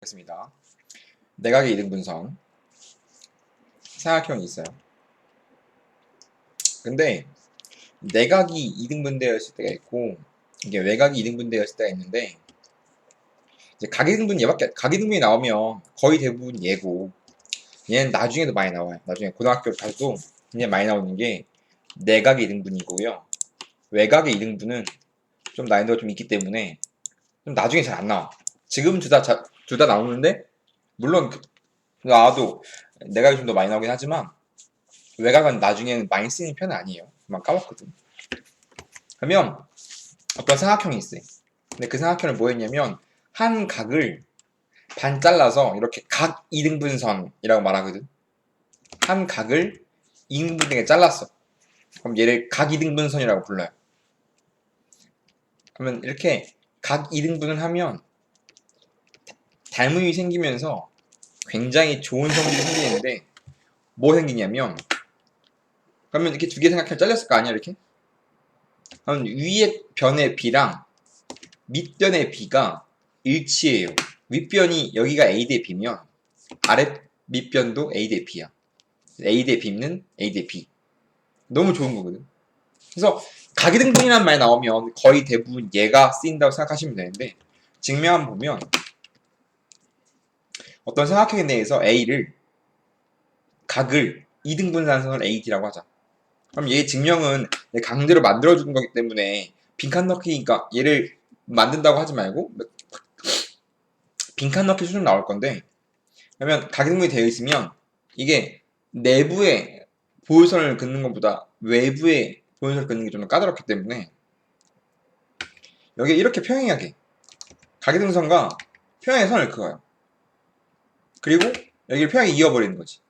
겠습니다. 내각의 이등분선 삼각형이 있어요. 근데 내각이 이등분되어 있을 때가 있고 이게 외각이 이등분되어 있을 때가 있는데 이제 각이등분이 나오면 거의 대부분 얘고 얘는 나중에도 많이 나와요. 나중에 고등학교 가도 그냥 많이 나오는 게 내각의 이등분이고요. 외각의 이등분은 좀 난이도가 좀 있기 때문에 좀 나중에 잘 안 나와. 지금은 둘 다 나오는데 물론 나와도 내각이 좀 더 많이 나오긴 하지만 외곽은 나중에는 많이 쓰이는 편은 아니에요. 막 까먹거든. 그러면 어떤 삼각형이 있어요. 근데 그 삼각형을 뭐 했냐면 한 각을 반 잘라서 이렇게 각 이등분선이라고 말하거든. 한 각을 이등분되게 잘랐어. 그럼 얘를 각 이등분선이라고 불러요. 그러면 이렇게 각 이등분을 하면 닮음이 생기면서 굉장히 좋은 성질이 생기는데 뭐 생기냐면 그러면 이렇게 두 개 삼각형 잘렸을 거 아니야 이렇게? 그럼 위에 변의 B랑 밑변의 B가 일치해요. 윗변이 여기가 A 대 B면 아래 밑변도 A 대 B야. A 대 B는 A 대 B. 너무 좋은 거거든. 그래서 각이등분이라는 말 나오면 거의 대부분 얘가 쓰인다고 생각하시면 되는데 증명 한번 보면 어떤 삼각형에 대해서 A를 각을 이등분산선을 AD라고 하자. 그럼 얘의 증명은 강제로 만들어주는 거기 때문에 빈칸 넣기니까 얘를 만든다고 하지 말고 빈칸 넣기 수준 나올 건데 그러면 각인물이 되어 있으면 이게 내부에 보호선을 긋는 것보다 외부에 보호선을 긋는 게 좀 더 까다롭기 때문에 여기 이렇게 평행하게 각이등선과 평행의 선을 그어요. 그리고 여기를 평행하게 이어버리는 거지.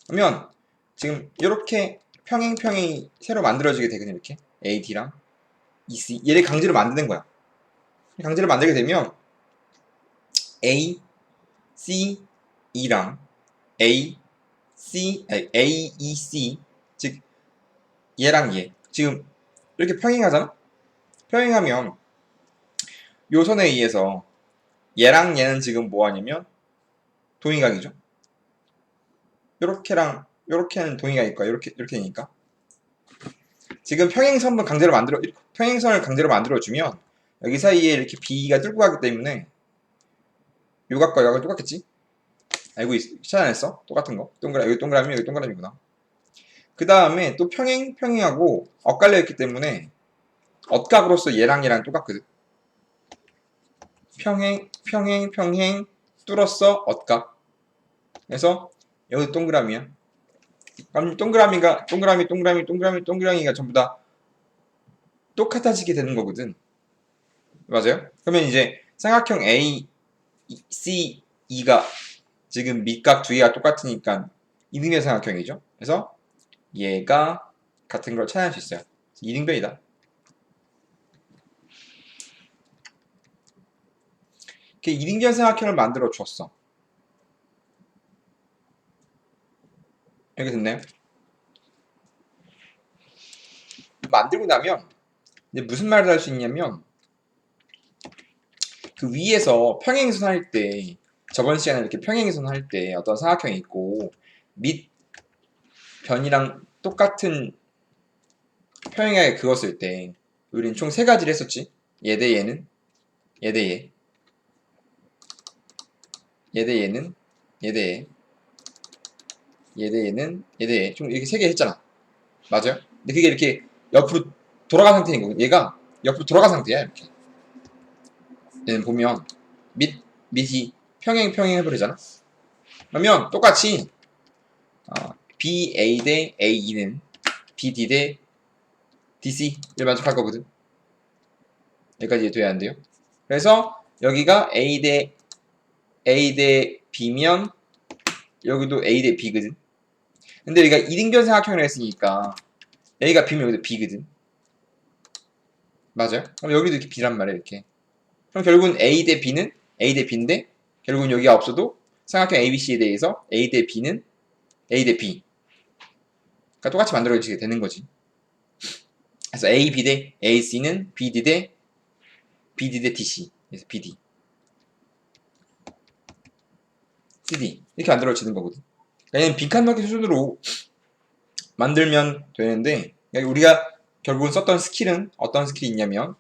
그러면 지금 이렇게 평행이 새로 만들어지게 되거든요. 이렇게 AD랑 EC 얘를 강제로 만드는 거야. 강제로 만들게 되면 A, C, E랑 A, E, C 즉 얘랑 얘 지금 이렇게 평행하잖아? 평행하면 요 선에 의해서 얘랑 얘는 지금 뭐 하냐면 동의각이죠. 요렇게랑 요렇게는 동의각일 거야. 요렇게니까 지금 평행선을 강제로 만들어 주면 여기 사이에 이렇게 B가 뚫고 가기 때문에 요각과 요각은 똑같겠지? 찾아냈어? 똑같은 거. 여기 동그라미, 여기 동그라미구나. 그 다음에 또 평행하고 엇갈려 있기 때문에 엇각으로서 얘랑 똑같거든. 평행, 뚫었어, 엇각. 그래서 여기 동그라미야. 그럼 동그라미가 전부 다 똑같아지게 되는 거거든. 맞아요? 그러면 이제 삼각형 A, C, E가 지금 밑각 두 개가 똑같으니까 이등변 삼각형이죠. 그래서 얘가 같은 걸 찾아낼 수 있어요. 이등변이다. 이렇게 이등변 삼각형을 만들어 줬어. 이렇게 됐나요? 만들고 나면 이제 무슨 말을 할 수 있냐면 그 위에서 평행선 할 때 저번 시간에 이렇게 평행선 할 때 어떤 삼각형이 있고 밑 변이랑 똑같은 평행하게 그었을 때 우린 총 세 가지를 했었지. 얘 대 얘는 얘 대 얘, 얘 대 얘는 얘 대 얘, 얘 대 얘는 얘 대 얘. 총 이렇게 세 개 했잖아. 맞아요? 근데 그게 이렇게 옆으로 돌아간 상태인 거고 얘가 옆으로 돌아간 상태야 이렇게. 얘는 보면 밑이 평행 해버리잖아. 그러면 똑같이 BA 대 AE는 BD 대 DC를 만족할 거거든. 여기까지 돼야 안 돼요. 그래서 여기가 A 대 B면 여기도 A 대 B거든. 근데 여기가 이등변 삼각형을 했으니까 A가 B면 여기도 B거든. 맞아요? 그럼 여기도 이렇게 B란 말이야 이렇게. 그럼 결국은 A 대 B는 A 대 B인데 결국은 여기가 없어도 삼각형 ABC에 대해서 A 대 B는 A 대 B. 그러니까 똑같이 만들어지게 되는 거지. 그래서 AB 대 AC는 BD 대 DC. 그래서 BD. CD 이렇게 만들어지는 거거든. 그러니까 빈칸 넣기 수준으로 만들면 되는데, 그러니까 우리가 결국은 썼던 스킬은 어떤 스킬이 있냐면,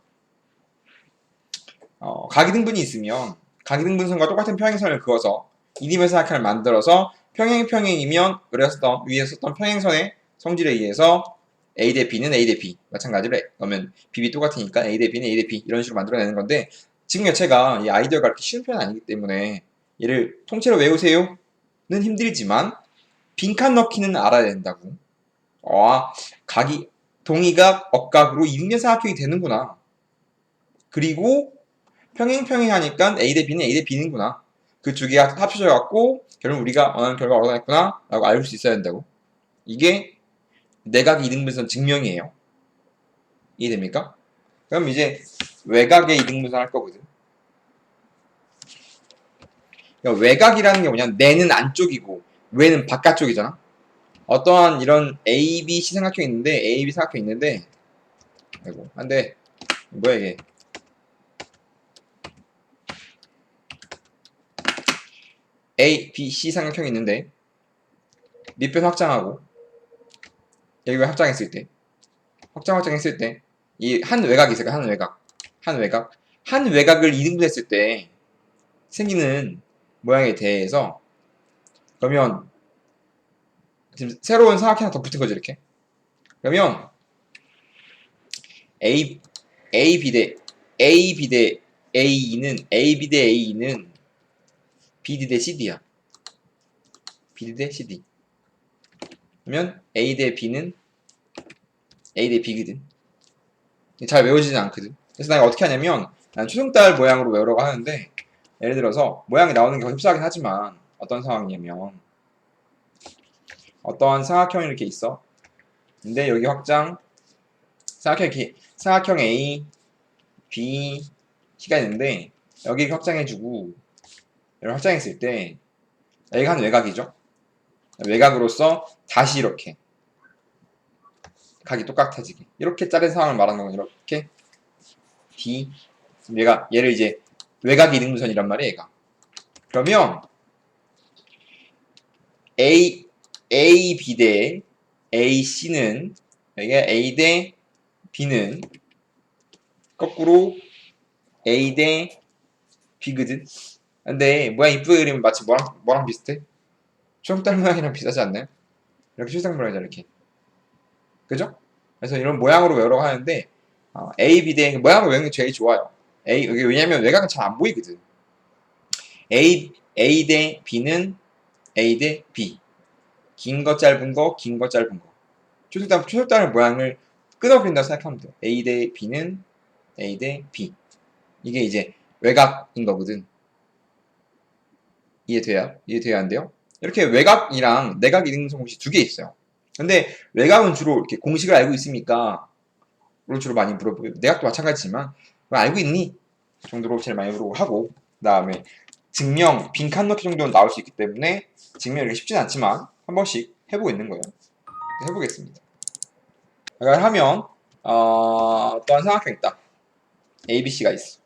각이등분이 있으면 각이등분선과 똑같은 평행선을 그어서 이림의 사각형을 만들어서 평행이면 우리가 위에 썼던 평행선의 성질에 의해서 A 대 B는 A 대 B 마찬가지로 그러면 BB 똑같으니까 A 대 B는 A 대 B 이런 식으로 만들어내는 건데, 지금 자체가 이 아이디어가 그렇게 쉬운 편은 아니기 때문에 얘를 통째로 외우세요는 힘들지만 빈칸 넣기는 알아야 된다고. 각이 동의각, 억각으로 이등변 사각형이 되는구나. 그리고 평행하니까 A 대 B는 A 대 B는구나. 그 두 개가 합쳐져 갖고 결국 우리가 원하는 결과가 얻어냈구나 라고 알 수 있어야 된다고. 이게 내각 이등분선 증명이에요. 이해됩니까? 그럼 이제 외곽의 이등분선 할 거거든. 그러니까 외곽이라는 게 뭐냐, 내는 안쪽이고 외는 바깥쪽이잖아. 어떠한 이런 A, B, C 삼각형이 있는데, A, B 삼각형이 있는데, 아이고, 안 돼. 뭐야 이게. A, B, C 삼각형이 있는데 밑변 확장하고 여기 확장했을 때 확장했을 때 이 한 외곽이 있어요. 한 외곽을 이등분했을 때 생기는 모양에 대해서, 그러면 지금 새로운 사각형 하나 더 붙은 거죠. 이렇게 그러면 A, B 대 A는 BD 대 CD야. BD 대 CD. 그러면 A 대 B는 A 대 B거든. 잘 외워지진 않거든. 그래서 내가 어떻게 하냐면, 난 초승달 모양으로 외우려고 하는데, 예를 들어서 모양이 나오는 게 흡사하긴 하지만 어떤 상황이냐면, 어떠한 사각형이 이렇게 있어. 근데 여기 확장 사각형 A, B, C가 있는데 여기 확장해주고 여기 확장했을 때 여기가 한 외곽이죠. 외곽으로서 다시 이렇게 각이 똑같아지게 이렇게 자른 상황을 말하는 건 이렇게 D, 얘를 이제 외곽 이등분선이란 말이야. 얘가. 그러면 A, B 대 AC는, 여기가 A 대 B는 거꾸로 A 대 B거든. 근데 모양 이쁘게 그리면 마치 뭐랑 비슷해? 초승달 모양이랑 비슷하지 않나요? 이렇게 초승달 모양이잖아, 이렇게. 그죠? 그래서 이런 모양으로 외우라고 하는데, A, B 대 모양으로 외우는 게 제일 좋아요. 여기 왜냐면 외곽은 잘 안 보이거든. A 대 B는 A 대 B. 긴 거, 짧은 거, 긴 거, 짧은 거. 초승달 모양을 끊어버린다고 생각하면 돼요. A 대 B는 A 대 B. 이게 이제 외곽인 거거든. 이해돼야 안 돼요? 이렇게 외곽이랑 내각 이등분선 공식 두 개 있어요. 근데 외곽은 주로 이렇게 공식을 알고 있습니까? 를 주로 많이 물어보고요. 내각도 마찬가지지만 알고 있니? 정도로 제일 많이 물어보고 하고, 그 다음에 증명, 빈칸 넣기 정도는 나올 수 있기 때문에 증명이 이렇게 쉽진 않지만 한 번씩 해보고 있는 거예요. 해보겠습니다. 이걸 하면 또한 삼각형이 있다. ABC가 있어.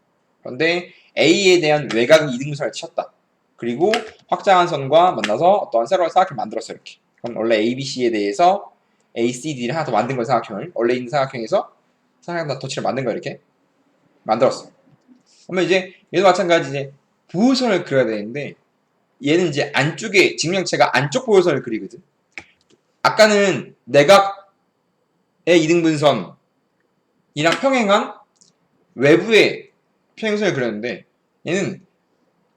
그런데 A에 대한 외곽 이등분선을 쳤다. 그리고 확장한 선과 만나서 어떠한 새로운 사각형을 만들었어. 이렇게. 그럼 원래 ABC에 대해서 ACD를 하나 더 만든 거, 사각형을 원래 있는 사각형에서 사각형 덧칠을 만든 거, 이렇게 만들었어. 그러면 이제 얘도 마찬가지 이제 부호선을 그려야 되는데, 얘는 이제 안쪽에 직면체가 안쪽 부호선을 그리거든. 아까는 내각의 이등분선이랑 평행한 외부의 평행선을 그렸는데, 얘는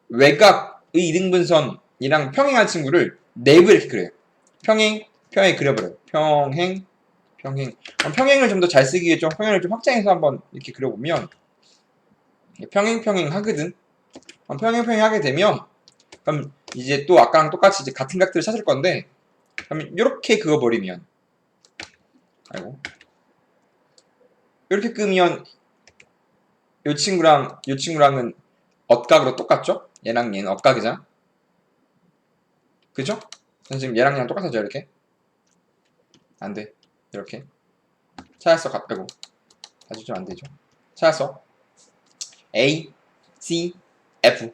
외곽의 이등분선이랑 평행한 친구를 내부에 이렇게 그려요. 평행 그려버려요. 평행을 좀 더 잘 쓰기 위해 평행을 좀 확장해서 한번 이렇게 그려보면 평행 하거든. 평행 하게 되면, 그럼 이제 또 아까랑 똑같이 이제 같은 각들을 찾을 건데, 그럼 이렇게 그어버리면, 이렇게 끄면 이 친구랑은 엇각으로 똑같죠? 얘랑 얘는 엇각이잖아. 그죠? 지금 얘랑 얘랑 똑같아져. 이렇게 안 돼. 이렇게 찾았어. 아이고, 다시 좀 안 되죠. 찾았어. A, C, F.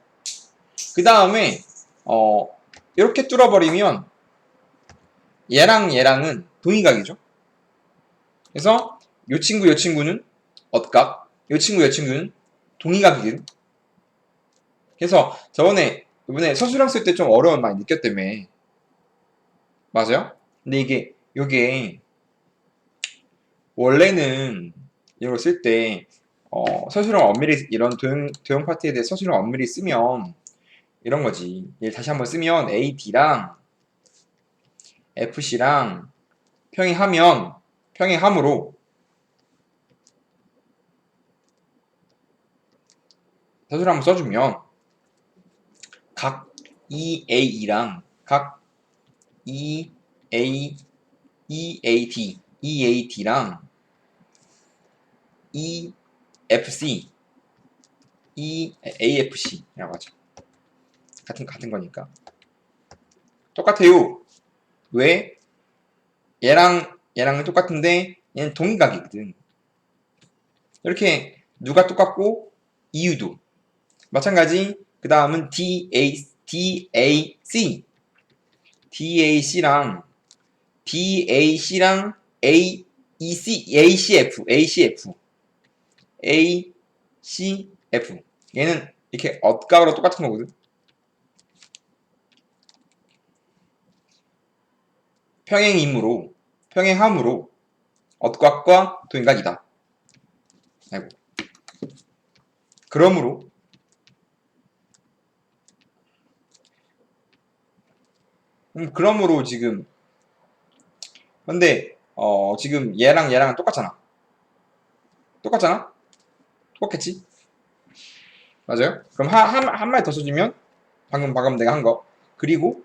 그 다음에 이렇게 뚫어버리면 얘랑 얘랑은 동의각이죠. 그래서 요 친구는 엇각, 요 친구는 동의각이거든. 그래서 이번에 서술형 쓸 때 좀 어려움 많이 느꼈다며. 맞아요? 근데 요게 원래는 이걸 쓸 때 서술형 엄밀히 이런 도형 파트에 대해 서술형 엄밀히 쓰면 이런 거지. 얘를 다시 한번 쓰면 AD랑 FC랑 평행함으로 서술형 한번 써주면 각 EAE랑 각 EAD랑 EFC, AFC라고 하죠. 같은 거니까. 똑같아요. 왜? 얘랑은 똑같은데 얘는 동의각이거든. 이렇게 누가 똑같고 이유도 마찬가지. 그 다음은 DAC랑 ACF 얘는 이렇게 엇각으로 똑같은 거거든. 평행함으로 엇각과 동각이다. 아이고. 그러므로 지금 근데 지금 얘랑은 똑같잖아. 똑같겠지? 맞아요? 그럼 한 마디 더 써주면 방금 내가 한 거. 그리고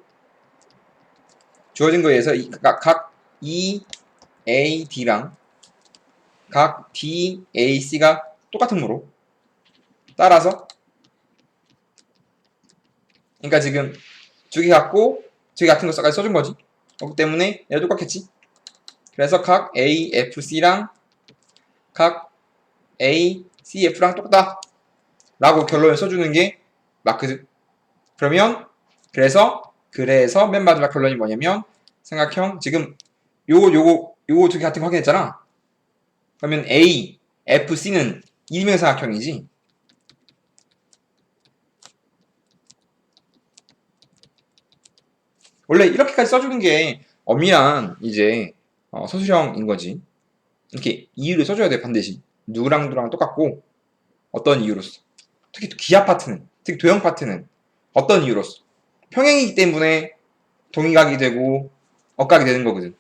주어진 거에 의해서 각 EAD랑 각 DAC가 똑같으므로 따라서 그러니까 지금 두 개 같고 두 개 같은 것까지 써준 거지. 그렇기 때문에 얘도 똑같겠지. 그래서 각 AFC랑 각 ACF랑 똑같다 라고 결론을 써주는 게 마크드. 그러면 그래서 맨 마지막 결론이 뭐냐면 삼각형 지금 요거 두 개 같은 거 확인했잖아. 그러면 AFC는 이등변삼각형이지. 원래 이렇게까지 써주는 게 엄밀한 이제 서술형인 거지. 이렇게 이유를 써줘야 돼. 반드시 누구랑 똑같고 어떤 이유로서. 특히 기하 파트는, 특히 도형 파트는 어떤 이유로서 평행이기 때문에 동의각이 되고 엇각이 되는 거거든.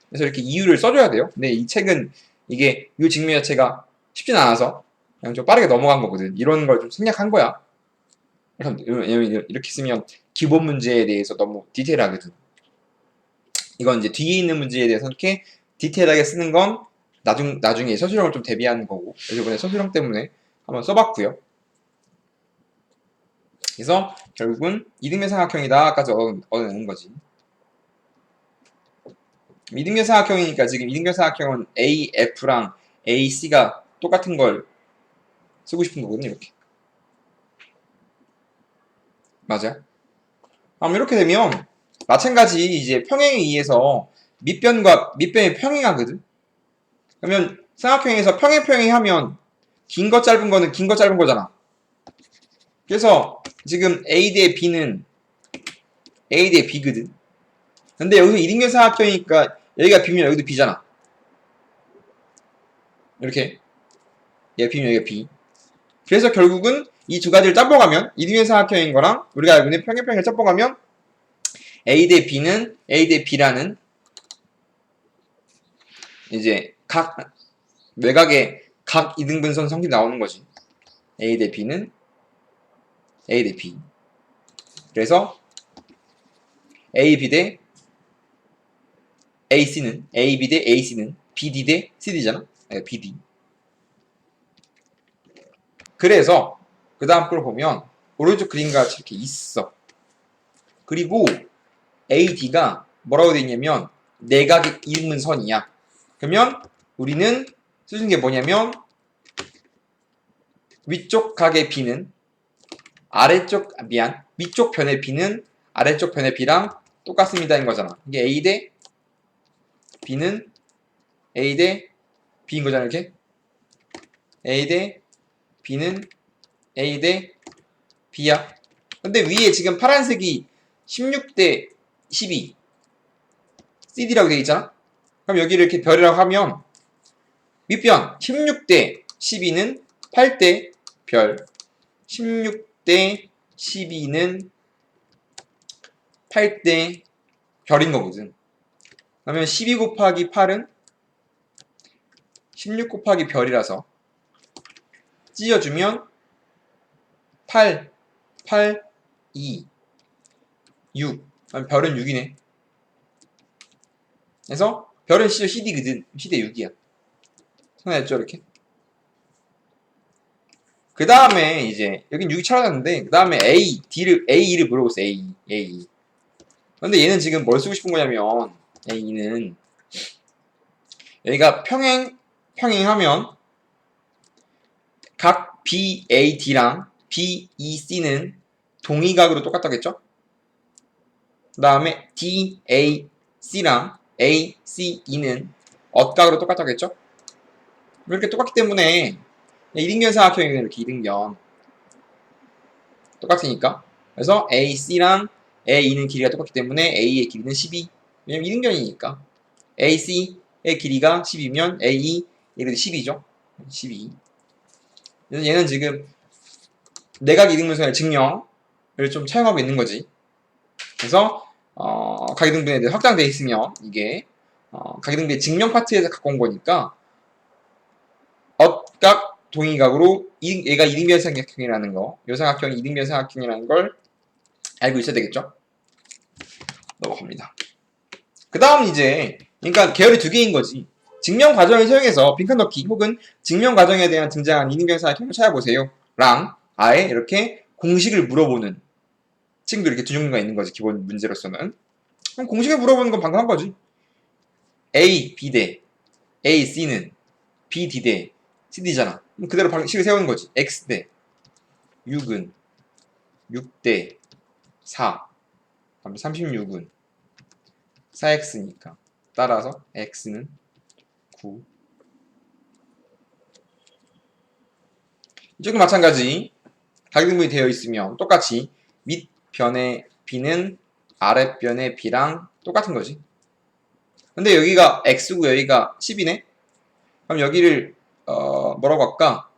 그래서 이렇게 이유를 써줘야 돼요. 근데 이 책은 이게 이 직면 자체가 쉽진 않아서 그냥 좀 빠르게 넘어간 거거든. 이런 걸 좀 생략한 거야. 왜냐면 이렇게 쓰면 기본 문제에 대해서 너무 디테일하거든. 이건 이제 뒤에 있는 문제에 대해서 이렇게 디테일하게 쓰는 건 나중에 서술형을 좀 대비하는 거고. 그래서 이번에 서술형 때문에 한번 써봤고요. 그래서 결국은 이등변 삼각형이다까지 얻어내는 거지. 이등변 삼각형이니까 지금 이등변 삼각형은 AF랑 AC가 똑같은 걸 쓰고 싶은 거거든요. 이렇게. 맞아. 이렇게 되면 마찬가지 이제 평행에 의해서 밑변이 평행하거든. 그러면 삼각형에서 평행하면 긴 거 짧은 거는 긴 거 짧은 거잖아. 그래서 지금 A 대 B는 A 대 B거든. 근데 여기서 이등변 삼각형이니까 여기가 B면 여기도 B잖아. 이렇게 얘 B면 여기가 B. 그래서 결국은 이 두 가지를 짬뽕하면 이등변 삼각형인 거랑 우리가 알고 있는 평행을 짬뽕하면 A 대 B라는 이제 각 외곽의 각 이등분선 성질이 나오는 거지. A 대 B는 A 대 B. 그래서 AB 대 AB 대 AC는 BD 대 CD잖아. BD. 그래서 그 다음 걸 보면 오른쪽 그림과 같이 이렇게 있어. 그리고 AD가 뭐라고 되어 있냐면 내각의 이등분선이야. 그러면 우리는 쓰는 게 뭐냐면 위쪽 각의 B는 위쪽 변의 B는 아래쪽 변의 b랑 똑같습니다인 거잖아. 이게 a 대 b는 a 대 b인 거잖아. 이렇게 a 대 b는 a 대 b야. 근데 위에 지금 파란색이 16 대 12 CD라고 되어 있잖아. 그럼 여기를 이렇게 별이라고 하면 윗변 16 대 12는 8 대 별, 16 대 12는 8 대 별인 거거든. 그러면 12 곱하기 8은 16 곱하기 별이라서 찢어주면 8, 8, 2, 6. 별은 6이네. 그래서 별은 CD거든. CD 6이야. 생각했죠, 이렇게? 그 다음에 이제 여긴 6이 찾아졌는데 그 다음에 A를 물어보세요. A. 근데 얘는 지금 뭘 쓰고 싶은 거냐면 A는 여기가 평행하면 각 BAD랑 BEC는 동의각으로 똑같다겠죠? 그 다음에 DAC랑 ACE는 엇각으로 똑같다겠죠? 이렇게 똑같기 때문에 이등변 삼각형이면 이렇게 이등변 똑같으니까. 그래서 AC랑 AE는 길이가 똑같기 때문에 A의 길이는 12. 왜냐면 이등변이니까. AC의 길이가 10이면 AE 얘도 12죠. 12. 그래서 얘는 지금 내각 이등분선의 증명을 좀 차용하고 있는 거지. 그래서 각이등분에 대해 확장되어 있으면 이게 각이등분의 증명 파트에서 갖고 온 거니까 엇각 동의각으로 얘가 이등변 삼각형이라는 거, 요 삼각형이 이등변 삼각형이라는 걸 알고 있어야 되겠죠? 넘어갑니다. 그 다음 이제 그러니까 계열이 두 개인 거지. 증명 과정을 사용해서 빈칸 넣기 혹은 증명 과정에 대한 등장한 이등변 삼각형을 찾아보세요. 랑 아예 이렇게 공식을 물어보는 친구도 이렇게 두 종류가 있는 거지. 기본 문제로서는. 그럼 공식을 물어보는 건 방금 한 거지. A, B 대 A, C는 B, D 대 CD잖아. 그럼 그대로 방식을 세우는 거지. X 대 6은 6 대 4. 그럼 36은 4x니까 따라서 x는 9. 이쪽도 마찬가지. 각등분이 되어 있으면 똑같이 밑변의 b는 아랫변의 b랑 똑같은 거지. 근데 여기가 x고 여기가 10이네? 그럼 여기를 뭐라고 할까?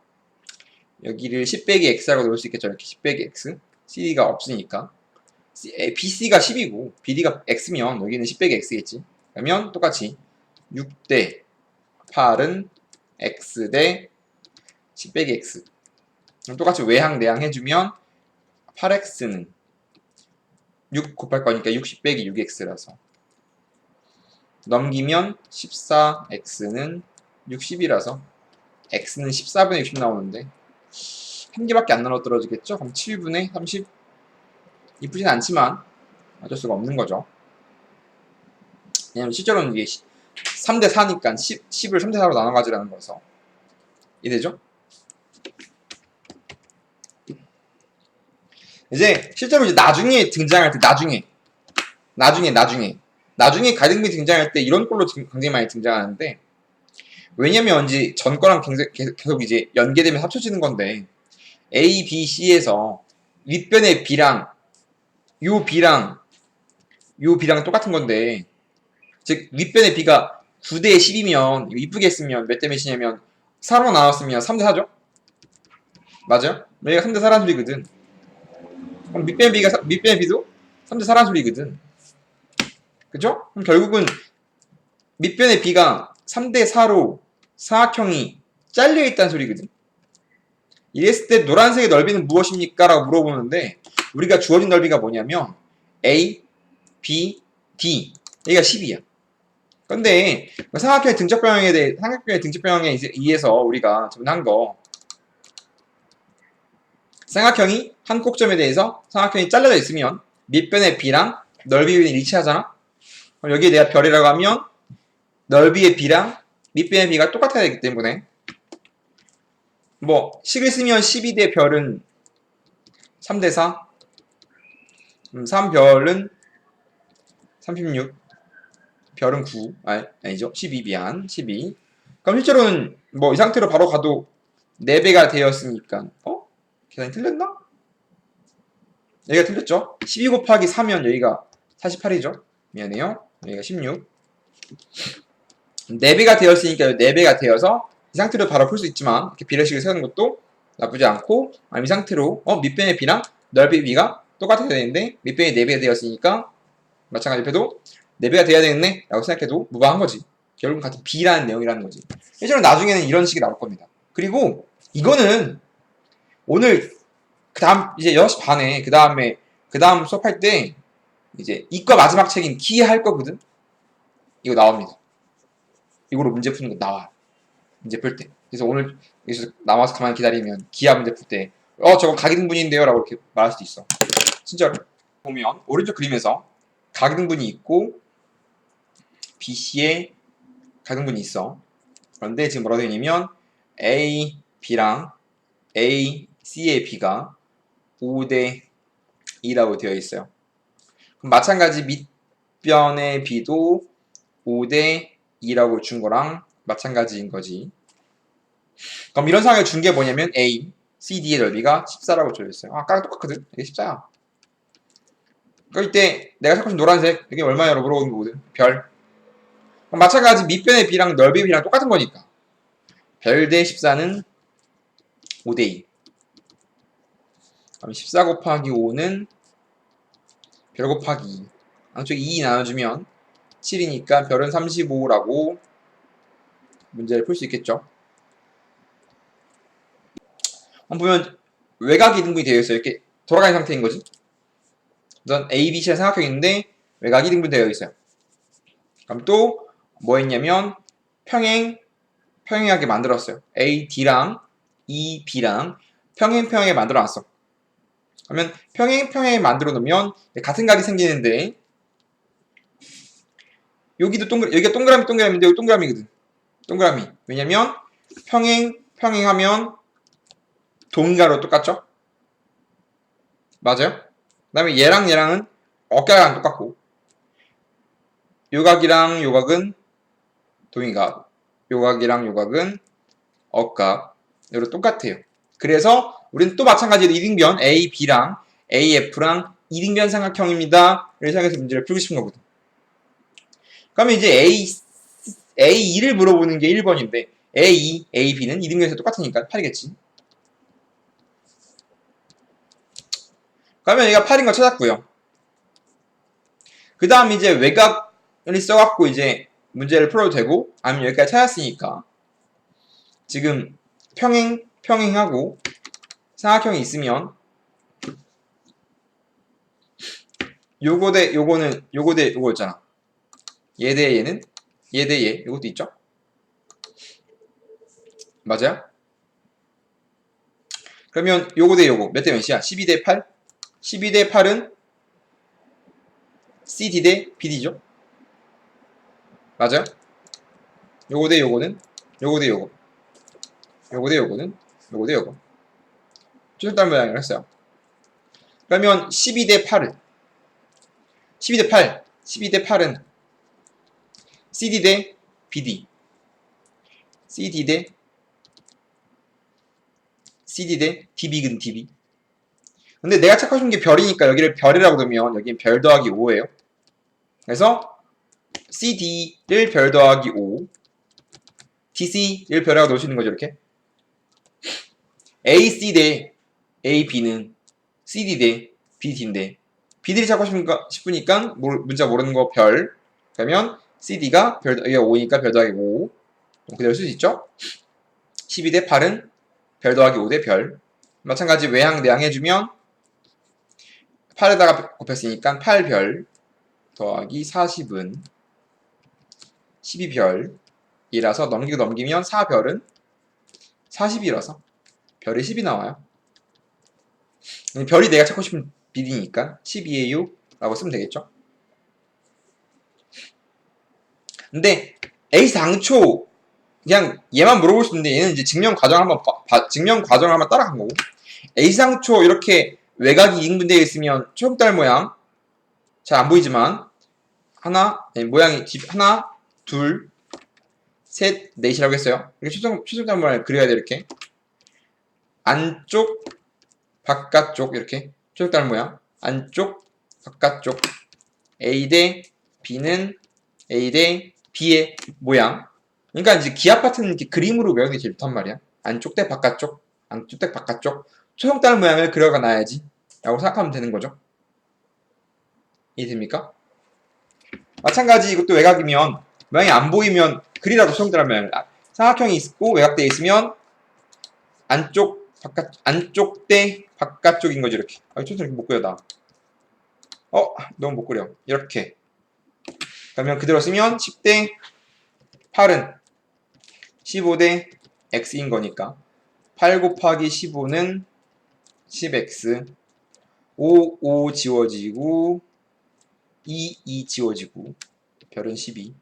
여기를 10 빼기 x라고 넣을 수 있겠죠. 이렇게 10 빼기 x. cd가 없으니까. BC가 10이고 BD가 x면 여기는 10 빼기 x겠지. 그러면 똑같이 6 대 8은 x 대 10 빼기 x. 똑같이 외항 내항 해주면 8x는 6 곱할 거니까 60 빼기 6x라서 넘기면 14x는 60이라서 x는 14분의 60 나오는데 한 개밖에 안 나눠 떨어지겠죠? 그럼 7분의 30. 이쁘진 않지만 어쩔 수가 없는 거죠. 왜냐면 실제로는 이게 3대 4니까 10을 3대 4로 나눠 가지라는 거라서 이해되죠? 이제 실제로 이제 나중에 등장할 때 나중에 가등비 등장할 때 이런 꼴로 굉장히 많이 등장하는데 왜냐면 이제 전 거랑 계속 이제 연계되면 합쳐지는 건데 A, B, C에서 윗변의 B랑 요 B랑 똑같은 건데 즉 윗변의 B가 9대 10이면 이쁘게 했으면 몇 대 몇이냐면 4로 나왔으면 3대 4죠? 맞아요? 얘가 3대 4란 소리거든. 그럼 밑변의 B도 3대 4란 소리거든. 그죠? 그럼 결국은 밑변의 B가 3대 4로 사각형이 잘려있다는 소리거든. 이랬을 때 노란색의 넓이는 무엇입니까? 라고 물어보는데 우리가 주어진 넓이가 뭐냐면 A, B, D 여기가 10이야. 근데 삼각형의 등적변형에 의해서 우리가 접근한 거 삼각형이 한 꼭점에 대해서 삼각형이 잘라져 있으면 밑변의 B랑 넓이는 일치하잖아? 그럼 여기에 내가 별이라고 하면 넓이의 B랑 밑변의 B가 똑같아야 되기 때문에 뭐 식을 쓰면 12대 별은 3대 4 3별은 36, 별은 9, 아니죠. 12 미안, 12. 그럼 실제로는 뭐 이 상태로 바로 가도 4배가 되었으니까 계산이 틀렸나? 여기가 틀렸죠? 12 곱하기 4면 여기가 48이죠? 미안해요. 여기가 16. 4배가 되었으니까 4배가 되어서 이 상태로 바로 풀 수 있지만 이렇게 비례식을 세우는 것도 나쁘지 않고, 이 상태로 밑변의 b랑 넓이의 b가 똑같아야 되는데 밑변이 4배가 되었으니까 마찬가지로 해도 4배가 돼야 되겠네 라고 생각해도 무방한 거지. 결국 같은 b라는 내용이라는 거지. 예전에 나중에는 이런 식이 나올 겁니다. 그리고 이거는 오늘 그 다음 이제 6시 반에 그 다음 수업할 때 이제 이과 마지막 책인 기하 할 거거든. 이거 나옵니다. 이거로 문제 푸는 거 나와. 문제 풀 때. 그래서 오늘 여기서 나와서 가만히 기다리면 기하 문제 풀 때 저건 각이등분인데요 라고 이렇게 말할 수도 있어. 진짜로. 보면 오른쪽 그림에서 각이등분이 있고 BC에 각이등분이 있어. 그런데 지금 뭐라고 되어 있냐면 A, B랑 A, C의 B가 5대 2라고 되어 있어요. 그럼 마찬가지 밑변의 B도 5대 2라고 준 거랑 마찬가지인 거지. 그럼 이런 상황을 준 게 뭐냐면 A, C, D의 넓이가 14라고 줘 있어요. 아까랑 똑같거든. 이게 14야. 그럼 이때 내가 찾고 싶은 노란색, 이게 얼마냐로 물어보는 거거든. 별. 그럼 마찬가지 밑변의 B랑 넓이의 B랑 똑같은 거니까 별 대 14는 5대 2. 그럼 14 곱하기 5는 별 곱하기 2. 양쪽에 2 나눠주면 7이니까 별은 35라고 문제를 풀 수 있겠죠. 한번 보면 외곽이 등분이 되어 있어요. 이렇게 돌아가는 상태인 거지. 우선 A, B, C의 삼각형이 있는데 외곽이 등분되어 있어요. 그럼 또 뭐 했냐면 평행하게 만들었어요. A, D랑 E, B랑 평행하게 만들어놨어. 그러면 평행하게 만들어 놓으면 같은 각이 생기는데 여기가 동그라미인데 여기 동그라미거든. 동그라미. 왜냐면 평행하면 동가로 똑같죠? 맞아요? 그 다음에 얘랑은 어깨랑 똑같고 요각이랑 요각은 동의각, 요각이랑 요각은 억각. 이로 똑같아요. 그래서 우리는 또 마찬가지로 이등변 A, B랑 A, F랑 이등변 삼각형입니다. 이렇게 생각해서 문제를 풀고 싶은 거거든. 그러면 이제 A2를 물어보는 게 1번인데 A2, A, B는 이등변에서 똑같으니까 8이겠지. 그러면 얘가 8인 거 찾았고요. 그 다음 이제 외곽을 써갖고 이제 문제를 풀어도 되고, 아니면 여기까지 찾았으니까 지금 평행하고 삼각형이 있으면 요거 대 요거는 요거 대 요거 있잖아. 얘 대 얘는 얘 대 얘 요것도 있죠? 맞아요? 그러면 요거 대 요거 몇 대 몇이야? 12 대 8? 12 대 8은 CD 대 BD죠? 맞아요? 요거 대 요거는 요거 대 요거 요거 대 요거는 요거 대 요거 초점달 모양을 했어요. 그러면 12 대 8은 12 대 8 12 대 8은 CD 대 BD CD 대 DB근 DB. 근데 내가 찾고 싶은 게 별이니까 여기를 별이라고 두면 여기는 별 더하기 5예요. 그래서 CD를 별 더하기 5 DC를 별하고 놓으시는 거죠. 이렇게 AC 대 AB는 CD 대 BD인데 BD를 찾고 싶으니까 문자 모르는 거 별. 그러면 CD가 여기가 5니까 별 더하기 5 그대로 쓸 수 있죠. 12 대 8은 별 더하기 5 대 별. 마찬가지 외항 내항 해주면 8에다가 곱했으니까 8별 더하기 40은 12별이라서 넘기면 4별은 40이라서 별이 10이 나와요. 별이 내가 찾고 싶은 비리니까 12의 6 라고 쓰면 되겠죠. 근데 A 당초 그냥 얘만 물어볼 수 있는데 얘는 이제 증명 과정을 한번 따라간 거고, A 당초 이렇게 외곽이 2등분되어 있으면 초록달 모양 잘 안 보이지만 하나, 네, 모양이 하나, 둘, 셋, 넷이라고 했어요. 이렇게 최종단모양을 그려야 돼. 이렇게 안쪽, 바깥쪽 이렇게 최종단 모양. 안쪽, 바깥쪽. A 대 B는 A 대 B의 모양. 그러니까 이제 기압 파트는 이렇게 그림으로 외우는 게 제일 좋단 말이야. 안쪽 대 바깥쪽, 안쪽 대 바깥쪽. 최종단 모양을 그려가 놔야지. 라고 생각하면 되는 거죠. 이해됩니까? 마찬가지 이것도 외곽이면 모양이 안 보이면 그리라고 최종단 모양을. 삼각형이 있고 외곽되어 있으면 안쪽 대 바깥쪽인 거지 이렇게. 초점 이렇게 못 그려다. 너무 못 그려. 이렇게. 그러면 그대로 쓰면 10대 8은 15대 x인 거니까 8 곱하기 15는 10x 5 지워지고 2 지워지고 별은 12.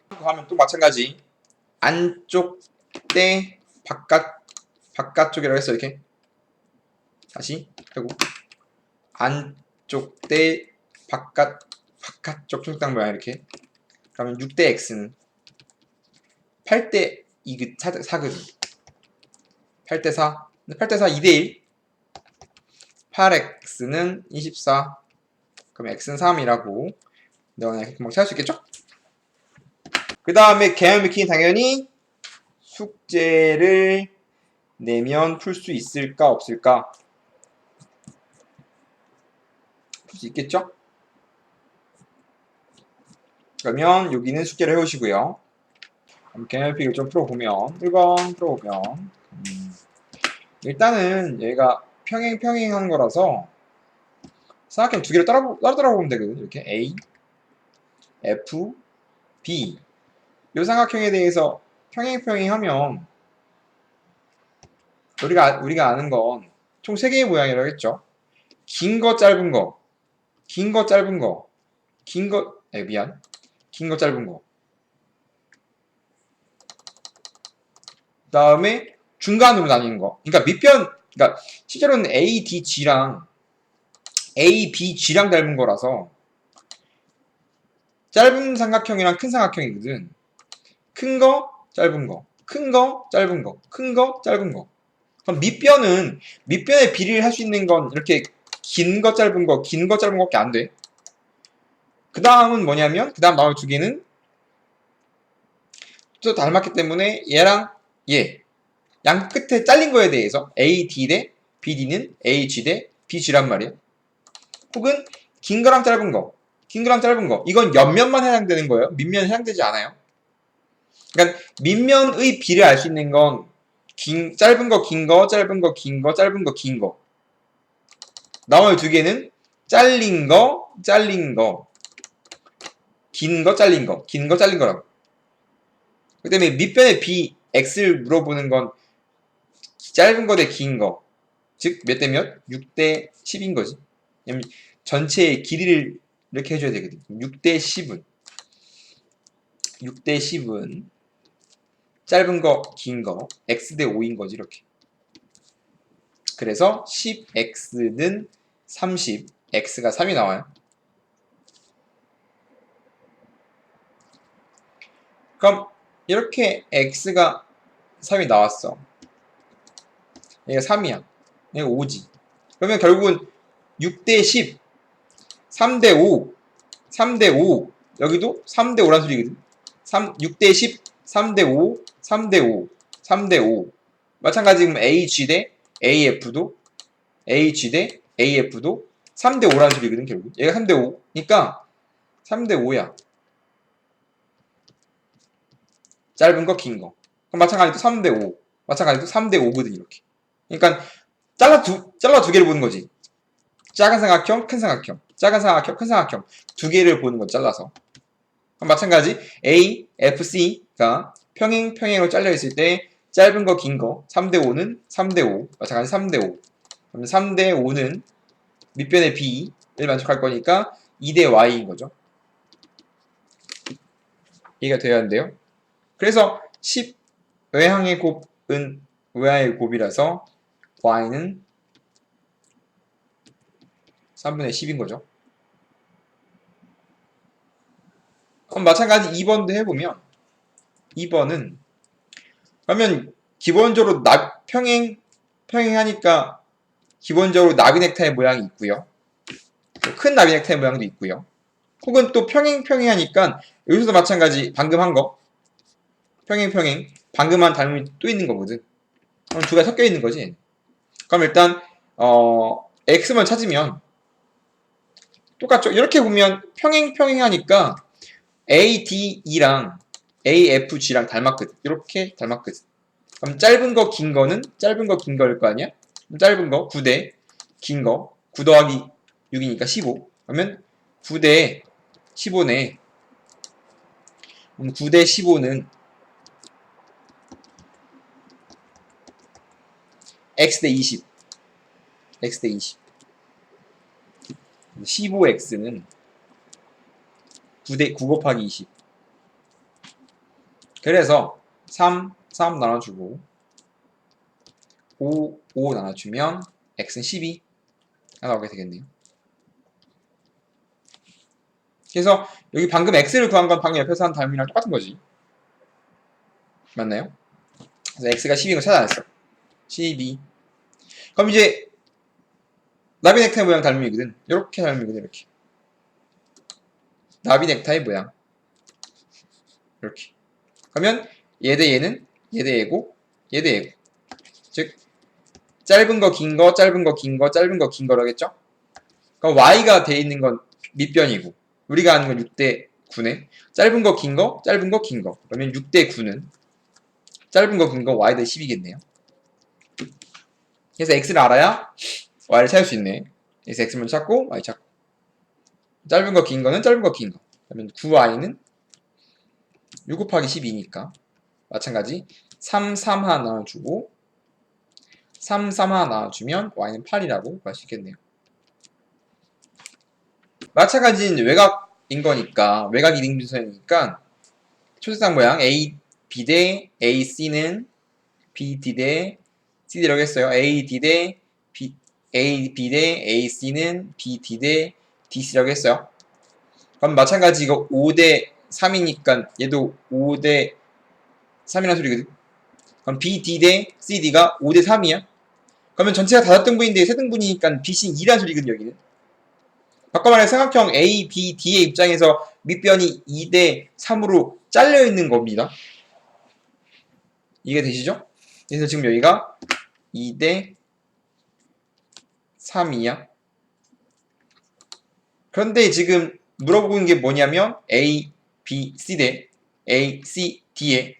하면 또 마찬가지 안쪽 대 바깥쪽이라고 했어. 이렇게 다시 하고 안쪽 대 바깥쪽 총딱 모양 이렇게. 그러면 6대 x는 8대 4거든. 8대 4. 8대 4 2대 1. 8x는 24. 그럼 x는 3이라고 내가 그냥 금방 찾을 수 있겠죠? 그 다음에 개념 익히기 당연히 숙제를 내면 풀 수 있을까 없을까? 풀 수 있겠죠? 그러면 여기는 숙제를 해오시고요. 개념 익히기를 좀 풀어보면 1번 풀어보면 일단은 얘가 평행하는 거라서 삼각형 두 개를 따로 보면 되거든요. 이렇게 A, F, B. 이 삼각형에 대해서 평행하면 우리가 아는 건 총 3개의 모양이라고 했죠. 긴 거, 짧은 거, 긴 거, 짧은 거, 긴 거, 긴 거, 짧은 거. 그 다음에 중간으로 나뉘는 거. 그러니까 실제로는 A, D, G랑 A, B, G랑 닮은 거라서 짧은 삼각형이랑 큰 삼각형이거든. 큰 거, 짧은 거, 큰 거, 짧은 거, 큰 거, 짧은 거. 그럼 밑변의 비례를 할 수 있는 건 이렇게 긴 거, 짧은 거, 긴 거, 짧은 거밖에 안 돼. 그 다음은 뭐냐면, 그 다음 나머지 두 개는 또 닮았기 때문에 얘랑 얘. 양 끝에 잘린 거에 대해서 AD 대 BD는 AG 대 BG란 말이야. 혹은 긴 거랑 짧은 거, 긴 거랑 짧은 거. 이건 옆면만 해당되는 거예요. 밑면 해당되지 않아요. 그러니까 밑면의 비례를 알 수 있는 건 짧은 거, 긴 거, 짧은 거, 긴 거, 짧은 거, 긴 거. 나머지 두 개는 잘린 거, 긴 거, 잘린 거, 긴 거, 잘린 거라고. 그 다음에 밑변의 B, X를 물어보는 건 짧은 거 대 긴 거. 즉, 몇 대 몇? 6대 10인 거지. 전체의 길이를 이렇게 해줘야 되거든. 6대 10은. 6대 10은 짧은 거, 긴 거, x 대 5인 거지, 이렇게. 그래서 10x는 30, x가 3이 나와요. 그럼 이렇게 x가 3이 나왔어. 얘가 3이야. 얘가 5지. 그러면 결국은 6대 10, 3대 5, 3대 5, 여기도 3대 5란 소리거든. 6대 10, 3대 5, 3대 5, 3대 5. 마찬가지 그럼 AG 대 AF도 AG 대 AF도 3대 5라는 소리거든, 결국. 얘가 3대 5니까 3대 5야. 짧은 거, 긴 거. 그럼 마찬가지로 3대 5. 마찬가지로 3대 5거든, 이렇게. 그러니까 잘라 두 개를 보는 거지. 작은 삼각형, 큰 삼각형. 작은 삼각형, 큰 삼각형. 두 개를 보는 거 잘라서. 그럼 마찬가지 A, F, C가 평행으로 잘려 있을 때 짧은 거, 긴 거, 3대 5는 3대 5. 마찬가지 3대 5. 그럼 3대 5는 밑변의 B를 만족할 거니까 2대 Y인 거죠. 이해가 되어야 하는데요. 그래서 10 외항의 곱은 y의 곱이라서 y는 3분의 10인 거죠. 그럼 마찬가지 2번도 해보면 2번은 그러면 기본적으로 평행하니까 기본적으로 나비 넥타이 모양이 있고요. 큰 나비 넥타이 모양도 있고요. 혹은 또 평행하니까 여기서도 마찬가지 방금 한 거 평행 방금 한 닮음이 또 있는 거거든. 그럼 두 개가 섞여 있는 거지. 그럼 일단 x만 찾으면 똑같죠. 이렇게 보면 평행하니까 ADE랑 AFG랑 닮았거든. 이렇게 닮았거든. 그럼 짧은 거 긴 거는 짧은 거 긴 거일 거 아니야? 짧은 거 9대 긴 거 9 더하기 6이니까 15. 그러면 9대 15네. 그럼 9대 15는 x대 20. x대 20. 15x는 9 곱하기 20. 그래서 3 나눠주고 5 나눠주면 x는 12 나오게 되겠네요. 그래서 여기 방금 x를 구한 건 방금 옆에서 한 닮음이랑 똑같은 거지. 맞나요? 그래서 x가 12인 거 찾아냈어. 12. 그럼 이제 나비 넥타이 모양 닮음이거든. 이렇게 닮음이거든. 이렇게. 나비 넥타이 모양. 이렇게. 그러면 얘 대 얘는 얘 대 얘고 얘 대 얘고. 즉 짧은 거 긴 거 짧은 거 긴 거 짧은 거 긴 거라겠죠? 그럼 y가 돼 있는 건 밑변이고 우리가 아는 건 6대 9네. 짧은 거 긴 거 짧은 거 긴 거. 그러면 6대 9는 짧은 거 긴 거 y 대 10이겠네요. 그래서 x를 알아야 y를 찾을 수 있네. 그래서 x만 찾고 y 찾고. 짧은 거 긴 거는 짧은 거 긴 거. 그러면 9y는 6 곱하기 12니까 마찬가지 3 하나 나눠주고 3 하나 나눠주면 y는 8이라고 할 수 있겠네요. 마찬가지는 외곽인 거니까 외곽 이등분선이니까 초세상 모양 A, B 대 AC는 B, D 대 CD라고 했어요. A, D 대 B, A, B 대 AC는 B, D 대 DC라고 했어요. 그럼 마찬가지 이거 5 대 3이니까 얘도 5 대 3이라는 소리거든. 그럼 B, D 대 CD가 5 대 3이야. 그러면 전체가 5등분인데 3등분이니까 BC는 2라는 소리거든 여기는. 바꿔 말해 삼각형 A, B, D의 입장에서 밑변이 2 대 3으로 잘려 있는 겁니다. 이게 되시죠? 그래서 지금 여기가 2 대 3이야. 그런데 지금 물어보고 있는 게 뭐냐면 A, B, C 대 A, C, D의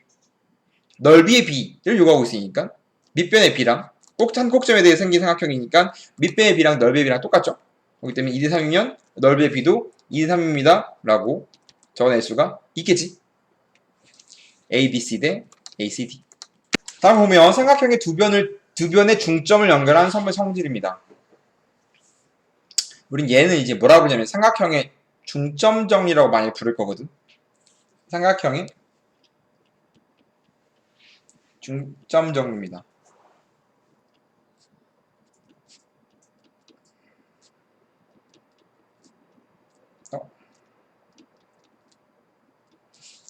넓이의 B를 요구하고 있으니까 밑변의 B랑 한 꼭점에 대해 생긴 삼각형이니까 밑변의 B랑 넓이의 B랑 똑같죠? 그렇기 때문에 2 대 3이면 넓이의 B도 2 대 3입니다. 라고 적어낼 수가 있겠지. A, B, C 대 A, C, D. 다음 보면 삼각형의 두 변의 중점을 연결한 선의 성질입니다. 우린 얘는 이제 뭐라고 부르냐면 삼각형의 중점 정리라고 많이 부를 거거든. 삼각형의 중점 정리입니다.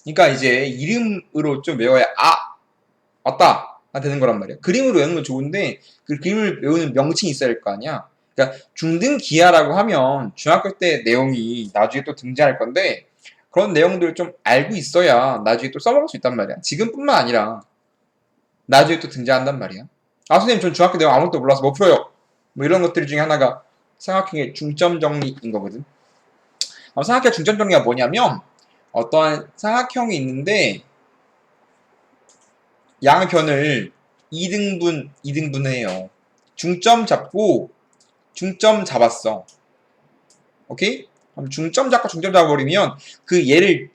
그러니까 이제 이름으로 좀 외워야 맞다 되는 거란 말이야. 그림으로 외우는 건 좋은데 그 그림을 외우는 명칭이 있어야 할 거 아니야. 그러니까 중등기하라고 하면 중학교 때 내용이 나중에 또 등장할 건데 그런 내용들을 좀 알고 있어야 나중에 또 써먹을 수 있단 말이야. 지금뿐만 아니라 나중에 또 등장한단 말이야. 선생님 전 중학교 내용 아무것도 몰라서 뭐 풀어요. 뭐 이런 것들 중에 하나가 삼각형의 중점 정리인 거거든. 삼각형 중점 정리가 뭐냐면 어떠한 삼각형이 있는데 양변을 2등분을 해요. 중점 잡고 중점 잡았어. 오케이? 그럼 중점 잡고 중점 잡아버리면 그 얘를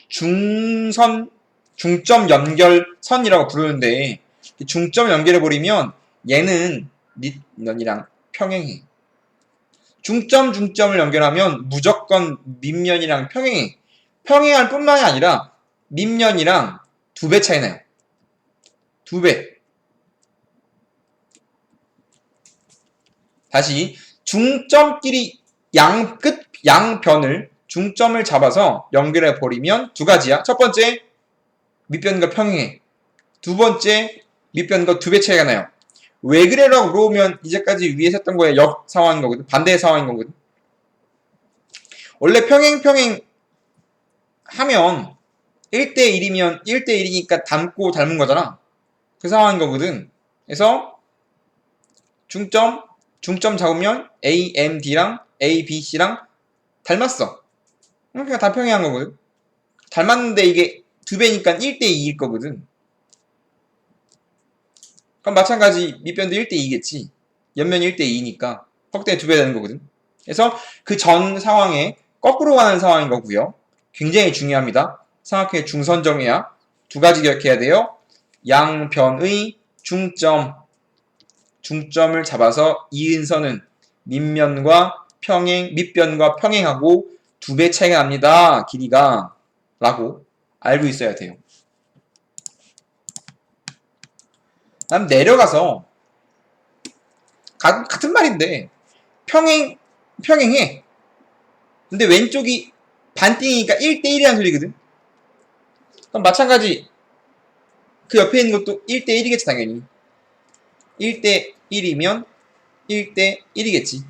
중점 연결선이라고 부르는데 중점 연결해버리면 얘는 밑면이랑 평행해. 중점을 연결하면 무조건 밑면이랑 평행해. 평행할 뿐만이 아니라 밑면이랑 2배 차이 나요. 2배. 다시 중점끼리 양변을 중점을 잡아서 연결해 버리면 두 가지야. 첫 번째, 밑변과 평행해. 두 번째, 밑변과 두 배 차이가 나요. 왜 그래라고 물어보면 이제까지 위에서 했던 거에 역 상황인 거거든. 반대의 상황인 거거든. 원래 평행 하면 1대1이면 1대1이니까 닮고 닮은 거잖아. 그 상황인 거거든. 그래서 중점 잡으면 A, M, D랑 A, B, C랑 닮았어. 그러니까 다 평행한 거거든. 닮았는데 이게 두 배니까 1대2일 거거든. 그럼 마찬가지 밑변도 1대2겠지. 옆면이 1대2니까 확대에 두 배 되는 거거든. 그래서 그 전 상황에 거꾸로 가는 상황인 거고요. 굉장히 중요합니다. 삼각형의 중선 정해야 두 가지 기억해야 돼요. 양변의 중점을 잡아서 이은 선은 밑변과 평행하고 두 배 차이가 납니다. 길이가 라고 알고 있어야 돼요. 다음 내려가서 같은 말인데 평행해. 근데 왼쪽이 반띵이니까 1대1이라는 소리거든. 그럼 마찬가지 그 옆에 있는 것도 1대1이겠지 당연히. 1대1이면 1대1이겠지.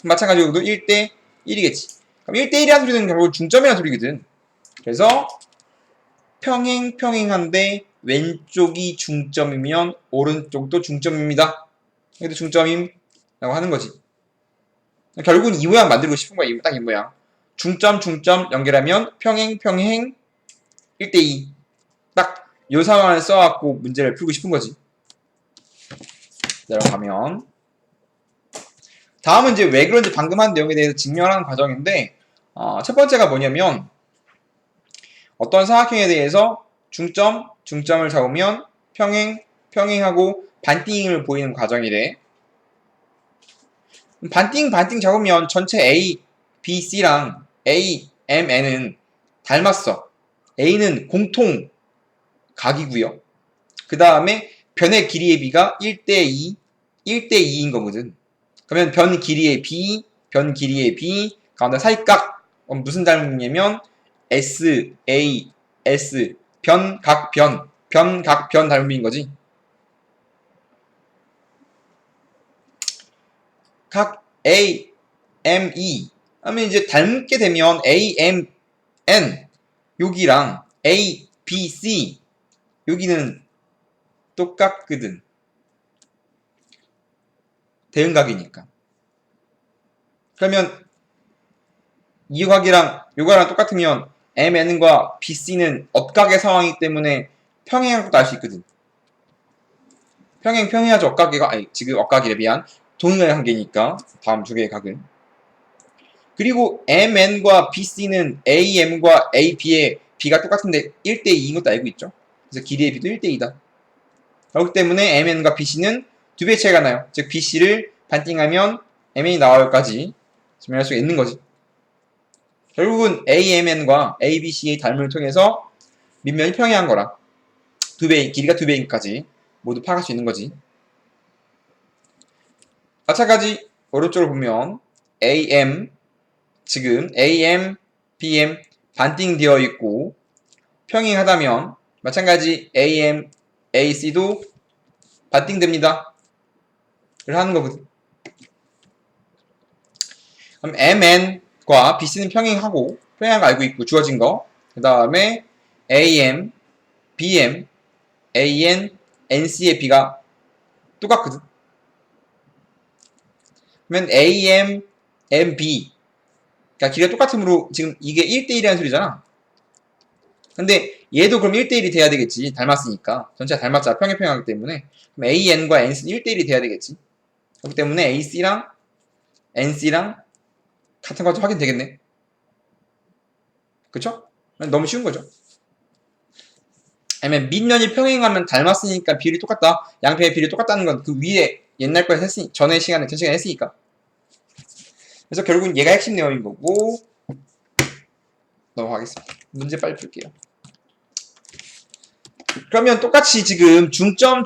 마찬가지로 1대1이겠지. 그럼 1대1이라는 소리는 결국 중점이라는 소리거든. 그래서 평행한데 왼쪽이 중점이면 오른쪽도 중점입니다. 여기도 중점임 라고 하는 거지. 결국은 이 모양 만들고 싶은 거야. 딱 이 모양. 중점 연결하면 평행 1대2. 딱 이 상황을 써갖고 문제를 풀고 싶은 거지. 내려가면 다음은 이제 왜 그런지 방금 한 내용에 대해서 증명하는 과정인데 첫 번째가 뭐냐면 어떤 삼각형에 대해서 중점을 잡으면 평행하고 반띵을 보이는 과정이래. 반띵 잡으면 전체 A, B, C랑 A, M, N은 닮았어. A는 공통 각이고요. 그 다음에 변의 길이의 B가 1대2인 거거든. 그러면 변 길이의 B 가운데 사이각 무슨 닮음이냐면 S, A, S 변각 닮음인 거지. 각 A, M, E 하면 이제 닮게 되면 A, M, N 여기랑 A, B, C 여기는 똑같거든. 대응각이니까. 그러면 이 각이랑 요거랑 똑같으면 M, N과 B, C는 엇각의 상황이기 때문에 평행한 것도 알 수 있거든. 평행하죠. 엇각이가 지금 엇각이래 미안. 동일의 관계니까 다음 두 개의 각은. 그리고 M, N과 B, C는 A, M과 A, B의 B가 똑같은데 1대2인 것도 알고 있죠. 그래서 길이의 B도 1대2다. 그렇기 때문에 M, N과 B, C는 두 배의 차이가 나요. 즉 B, C를 반띵하면 M, N이 나올까지 증명할 수 있는 거지. 결국은 A, M, N과 A, B, C의 닮음을 통해서 밑면이 평행한 거라. 길이가 두 배인까지 모두 파악할 수 있는 거지. 마찬가지 오른쪽으로 보면 지금 AM, BM 반띵되어 있고 평행하다면 마찬가지 AM, AC도 반띵됩니다. 를 하는 거거든. 그럼 MN과 BC는 평행한 거 알고 있고 주어진 거. 그 다음에 AM, BM, AN, NC의 B가 똑같거든. 그러면 AM, MB 그러니까 길이가 똑같으므로 지금 이게 1대1이라는 소리잖아. 근데 얘도 그럼 1대1이 돼야 되겠지. 닮았으니까. 전체가 닮았잖아. 평행하기 때문에. 그럼 AN과 NC는 1대1이 돼야 되겠지. 그렇기 때문에 AC랑 NC랑 같은 것도 확인되겠네. 그쵸? 너무 쉬운 거죠. 아니면 밑면이 평행하면 닮았으니까 비율이 똑같다. 양편의 비율이 똑같다는 건 그 위에 옛날 거에 전에 전 시간에 했으니까. 그래서 결국은 얘가 핵심 내용인 거고 넘어가겠습니다. 문제 빨리 풀게요. 그러면 똑같이 지금 중점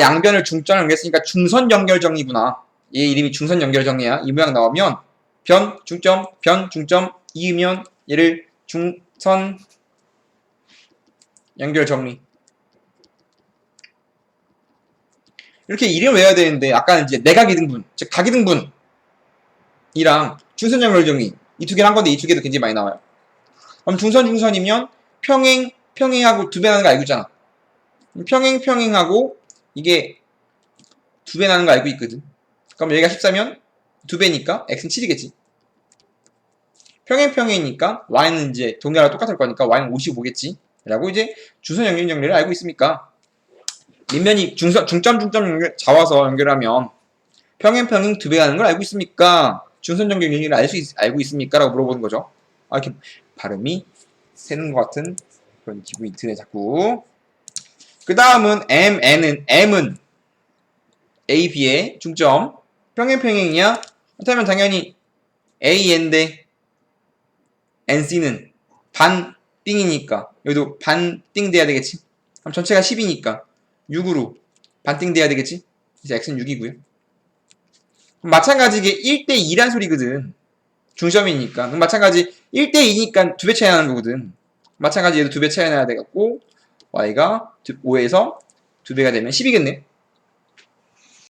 양변을 중점 연결했으니까 중선 연결 정리구나. 얘 이름이 중선 연결 정리야. 이 모양 나오면 변, 중점, 이으면 얘를 중선 연결 정리. 이렇게 이름 외워야 되는데 아까는 이제 내각이등분, 즉 각이등분이랑 중선 연결 정리 이 두 개를 한 건데 이 두 개도 굉장히 많이 나와요. 그럼 중선이면 평행하고 두 배 나는 거 알고 있잖아. 평행하고 이게 두 배 나는 거 알고 있거든. 그럼 얘가 14면 두 배니까 x는 7이겠지. 평행이니까 y는 이제 동일하고 똑같을 거니까 y는 55겠지. 라고 이제 중선 연결 정리를 알고 있습니까? 밑면이 중점 연결, 잡아서 연결하면 평행 두 배 가는 걸 알고 있습니까? 중선 연결 정리를 알고 있습니까? 라고 물어보는 거죠. 아, 이렇게 발음이 새는 것 같은 그런 기분이 드네, 자꾸. 그 다음은 M은 A, B의 중점. 평행이냐? 그렇다면 당연히 AN데 NC는 반띵이니까 여기도 반띵 돼야 되겠지. 그럼 전체가 10이니까 6으로 반띵 돼야 되겠지. 그래서 X는 6이고요. 마찬가지게 1대2란 소리거든. 중점이니까. 마찬가지 1대2니까 두 배 차이 나는 거거든. 마찬가지 얘도 두 배 차이 나야 되겠고 Y가 5에서 두 배가 되면 10이겠네.